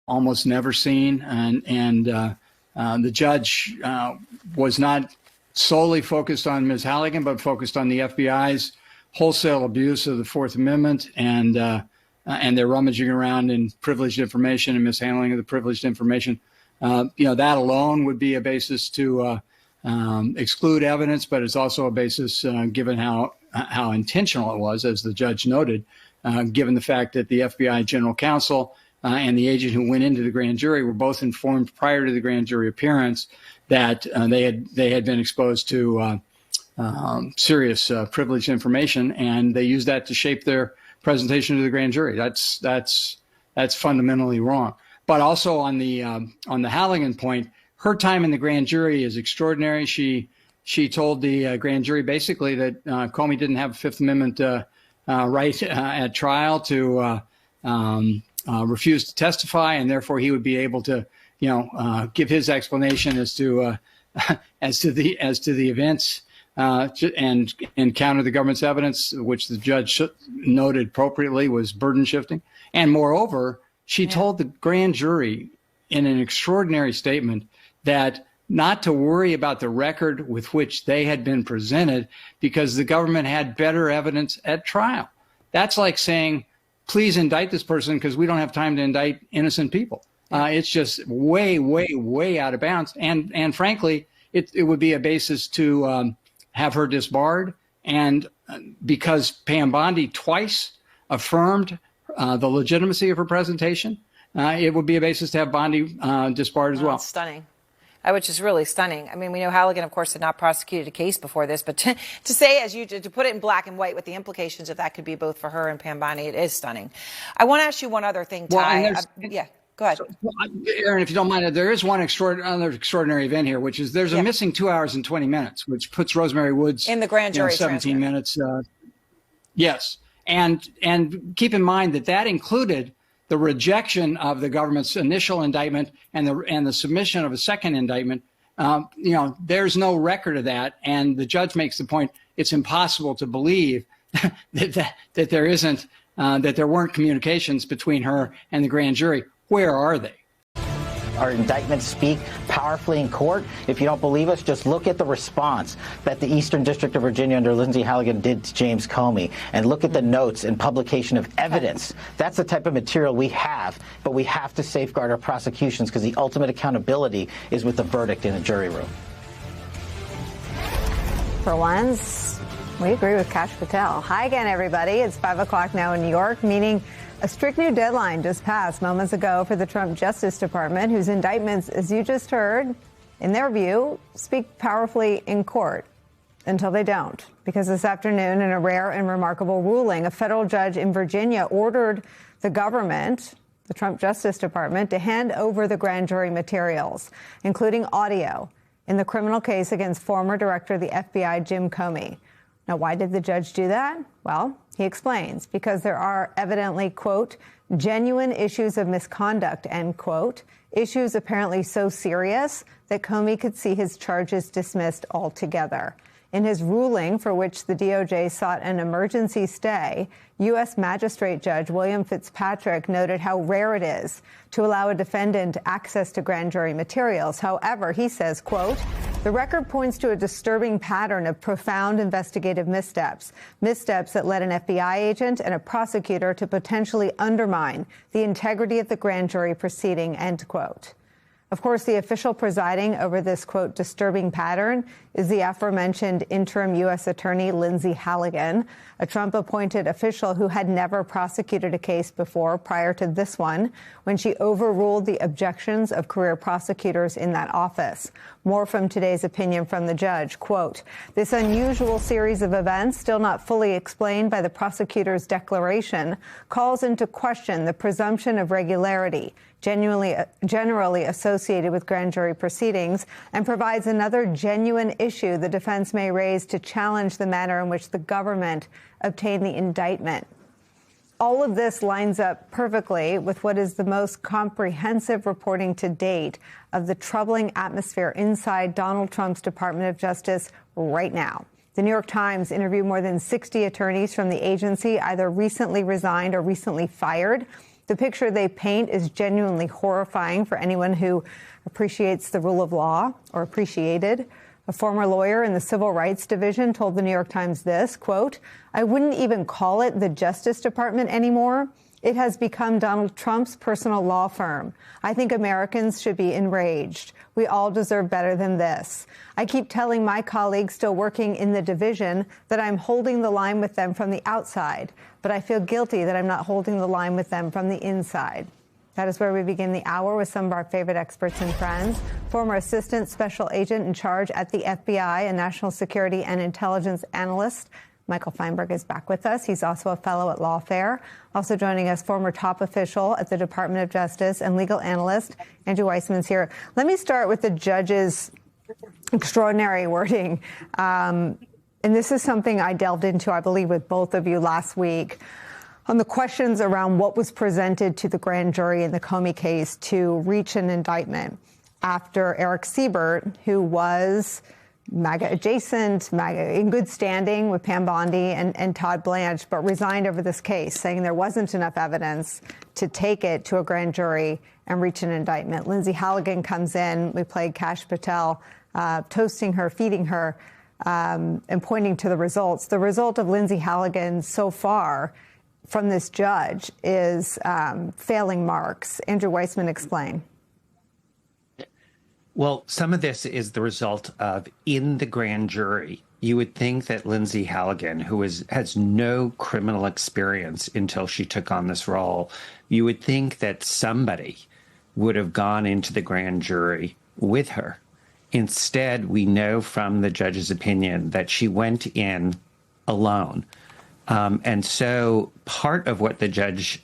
almost never seen. And the judge was not solely focused on Ms. Halligan, but focused on the FBI's wholesale abuse of the Fourth Amendment and their rummaging around in privileged information and mishandling of the privileged information. That alone would be a basis to exclude evidence, but it's also a basis, given how intentional it was, as the judge noted, given the fact that the FBI general counsel and the agent who went into the grand jury were both informed prior to the grand jury appearance that they had been exposed to serious privileged information, and they used that to shape their presentation to the grand jury. That's fundamentally wrong. But also on the Halligan point, her time in the grand jury is extraordinary. She told the grand jury basically that Comey didn't have a Fifth Amendment right at trial to refuse to testify, and therefore he would be able to, give his explanation as to the events and counter the government's evidence, which the judge noted appropriately was burden shifting. And moreover, she told the grand jury in an extraordinary statement that not to worry about the record with which they had been presented because the government had better evidence at trial. That's like saying, please indict this person because we don't have time to indict innocent people. It's just way, way, way out of bounds. And frankly, it would be a basis to have her disbarred. And because Pam Bondi twice affirmed the legitimacy of her presentation, it would be a basis to have Bondi disbarred as well. Stunning. Which is really stunning. I mean, we know Halligan, of course, had not prosecuted a case before this, but to say, to put it in black and white with the implications of that could be both for her and Pam Bondi, it is stunning. I want to ask you one other thing, Ty. Go ahead. Aaron, if you don't mind, there is one other extraordinary event here, which is there's a missing 2 hours and 20 minutes, which puts Rosemary Woods in the grand jury 17 minutes. Yes. And keep in mind that included the rejection of the government's initial indictment and the submission of a second indictment. There's no record of that. And the judge makes the point, it's impossible to believe that there weren't communications between her and the grand jury. Where are they? Our indictments speak powerfully in court. If you don't believe us, just look at the response that the Eastern District of Virginia under Lindsay Halligan did to James Comey, and look at the notes and publication of evidence. That's the type of material we have, but we have to safeguard our prosecutions because the ultimate accountability is with the verdict in the jury room. For once, we agree with Kash Patel. Hi again, everybody. It's 5 o'clock now in New York, meaning a strict new deadline just passed moments ago for the Trump Justice Department, whose indictments, as you just heard, in their view, speak powerfully in court until they don't. Because this afternoon, in a rare and remarkable ruling, a federal judge in Virginia ordered the government, the Trump Justice Department, to hand over the grand jury materials, including audio, in the criminal case against former director of the FBI, Jim Comey. Now, why did the judge do that? Well, he explains, because there are evidently, quote, genuine issues of misconduct, end quote, issues apparently so serious that Comey could see his charges dismissed altogether. In his ruling, for which the DOJ sought an emergency stay, U.S. Magistrate Judge William Fitzpatrick noted how rare it is to allow a defendant access to grand jury materials. However, he says, quote, the record points to a disturbing pattern of profound investigative missteps that led an FBI agent and a prosecutor to potentially undermine the integrity of the grand jury proceeding, end quote. Of course, the official presiding over this, quote, disturbing pattern is the aforementioned interim U.S. Attorney Lindsay Halligan, a Trump-appointed official who had never prosecuted a case before prior to this one, when she overruled the objections of career prosecutors in that office. More from today's opinion from the judge, quote, this unusual series of events, still not fully explained by the prosecutor's declaration, calls into question the presumption of regularity generally associated with grand jury proceedings, and provides another genuine issue the defense may raise to challenge the manner in which the government obtained the indictment. All of this lines up perfectly with what is the most comprehensive reporting to date of the troubling atmosphere inside Donald Trump's Department of Justice right now. The New York Times interviewed more than 60 attorneys from the agency, either recently resigned or recently fired. The picture they paint is genuinely horrifying for anyone who appreciates the rule of law or appreciated. A former lawyer in the Civil Rights Division told the New York Times this, quote, "I wouldn't even call it the Justice Department anymore. It has become Donald Trump's personal law firm. I think Americans should be enraged. We all deserve better than this. I keep telling my colleagues still working in the division that I'm holding the line with them from the outside, but I feel guilty that I'm not holding the line with them from the inside." That is where we begin the hour with some of our favorite experts and friends. Former Assistant Special Agent in charge at the FBI and National Security and Intelligence Analyst Michael Feinberg is back with us. He's also a fellow at Lawfare. Also joining us, former top official at the Department of Justice and legal analyst Andrew Weissman's here. Let me start with the judge's extraordinary wording. And this is something I delved into, I believe, with both of you last week on the questions around what was presented to the grand jury in the Comey case to reach an indictment after Eric Siebert, who was MAGA adjacent, MAGA in good standing with Pam Bondi and Todd Blanche, but resigned over this case, saying there wasn't enough evidence to take it to a grand jury and reach an indictment. Lindsay Halligan comes in. We played Kash Patel toasting her, feeding her, and pointing to the results. The result of Lindsay Halligan so far from this judge is failing marks. Andrew Weissman, explain. Well, some of this is the result of in the grand jury. You would think that Lindsay Halligan, who has no criminal experience until she took on this role, you would think that somebody would have gone into the grand jury with her. Instead, we know from the judge's opinion that she went in alone. And so part of what the judge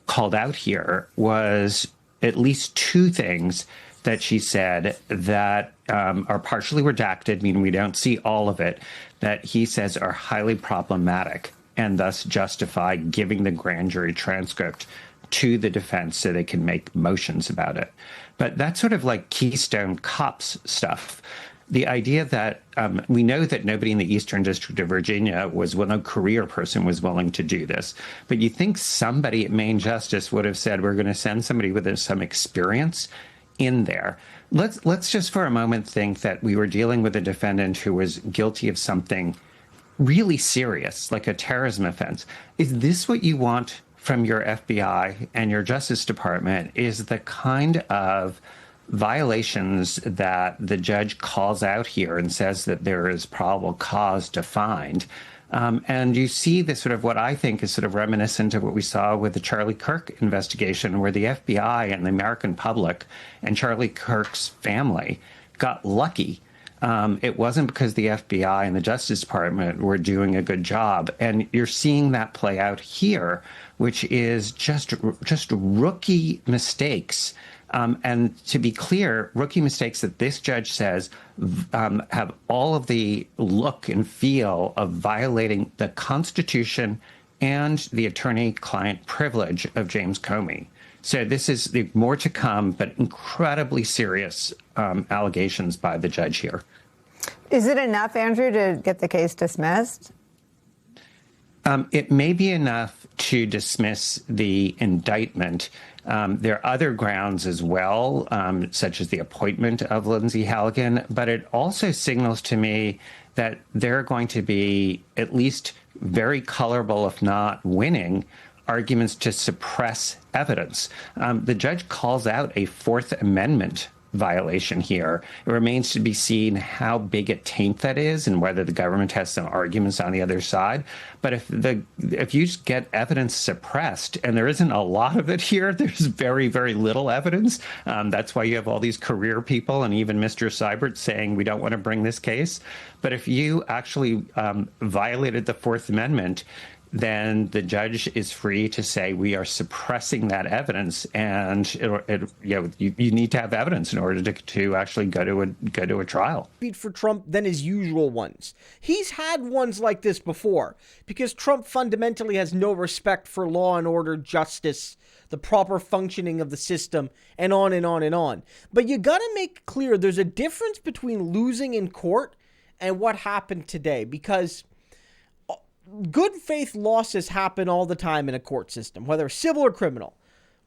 called out here was at least two things that she said that are partially redacted, meaning we don't see all of it, that he says are highly problematic and thus justify giving the grand jury transcript to the defense so they can make motions about it. But that's sort of like Keystone Cops stuff. The idea that we know that nobody in the Eastern District of Virginia no career person was willing to do this. But you think somebody at Main Justice would have said, we're going to send somebody with some experience in there. Let's just for a moment think that we were dealing with a defendant who was guilty of something really serious, like a terrorism offense. Is this what you want from your FBI and your Justice Department? Is the kind of violations that the judge calls out here and says that there is probable cause to find. And you see this sort of what I think is sort of reminiscent of what we saw with the Charlie Kirk investigation, where the FBI and the American public and Charlie Kirk's family got lucky. It wasn't because the FBI and the Justice Department were doing a good job. And you're seeing that play out here, which is just rookie mistakes. And to be clear, rookie mistakes that this judge says have all of the look and feel of violating the Constitution and the attorney-client privilege of James Comey. So this is more to come, but incredibly serious allegations by the judge here. Is it enough, Andrew, to get the case dismissed? It may be enough to dismiss the indictment. There are other grounds as well, such as the appointment of Lindsay Halligan, but it also signals to me that there are going to be at least very colorable, if not winning, arguments to suppress evidence. The judge calls out a Fourth Amendment violation here. It remains to be seen how big a taint that is and whether the government has some arguments on the other side. But if you just get evidence suppressed, and there isn't a lot of it here, there's very, very little evidence. That's why you have all these career people and even Mr. Seibert saying we don't want to bring this case. But if you actually violated the Fourth Amendment, then the judge is free to say we are suppressing that evidence, and you need to have evidence in order to actually go to a trial. For Trump than his usual ones. He's had ones like this before because Trump fundamentally has no respect for law and order, justice, the proper functioning of the system, and on and on and on. But you got to make clear there's a difference between losing in court and what happened today, because good faith losses happen all the time in a court system, whether civil or criminal,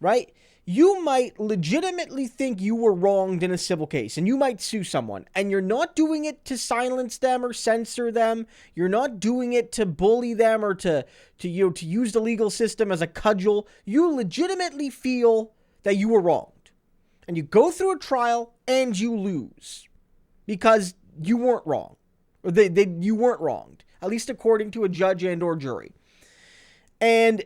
right? You might legitimately think you were wronged in a civil case, and you might sue someone, and you're not doing it to silence them or censor them. You're not doing it to bully them or to use the legal system as a cudgel. You legitimately feel that you were wronged, and you go through a trial and you lose because you weren't wrong, or you weren't wronged, at least according to a judge and or jury. And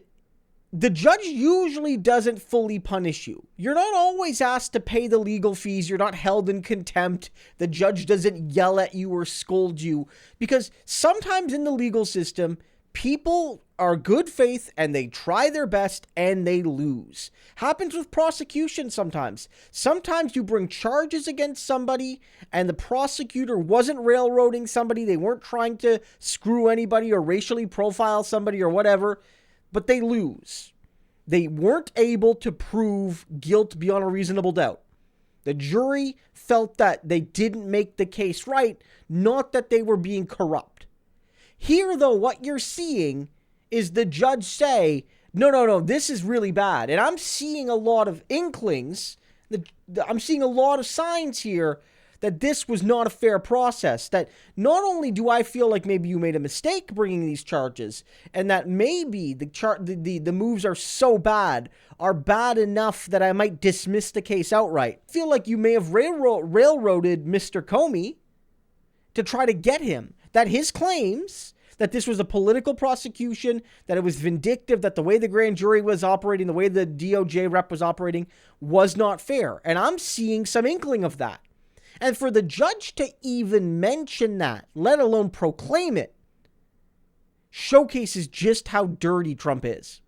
the judge usually doesn't fully punish you. You're not always asked to pay the legal fees. You're not held in contempt. The judge doesn't yell at you or scold you, because sometimes in the legal system, people are good faith and they try their best and they lose. Happens with prosecution sometimes. Sometimes you bring charges against somebody and the prosecutor wasn't railroading somebody. They weren't trying to screw anybody or racially profile somebody or whatever, but they lose. They weren't able to prove guilt beyond a reasonable doubt. The jury felt that they didn't make the case right, not that they were being corrupt. Here, though, what you're seeing is the judge say, no, this is really bad. And I'm seeing a lot of inklings. I'm seeing a lot of signs here that this was not a fair process, that not only do I feel like maybe you made a mistake bringing these charges, and that maybe the moves are so bad, are bad enough that I might dismiss the case outright. I feel like you may have railroaded Mr. Comey to try to get him, that his claims that this was a political prosecution, that it was vindictive, that the way the grand jury was operating, the way the DOJ rep was operating was not fair. And I'm seeing some inkling of that. And for the judge to even mention that, let alone proclaim it, showcases just how dirty Trump is.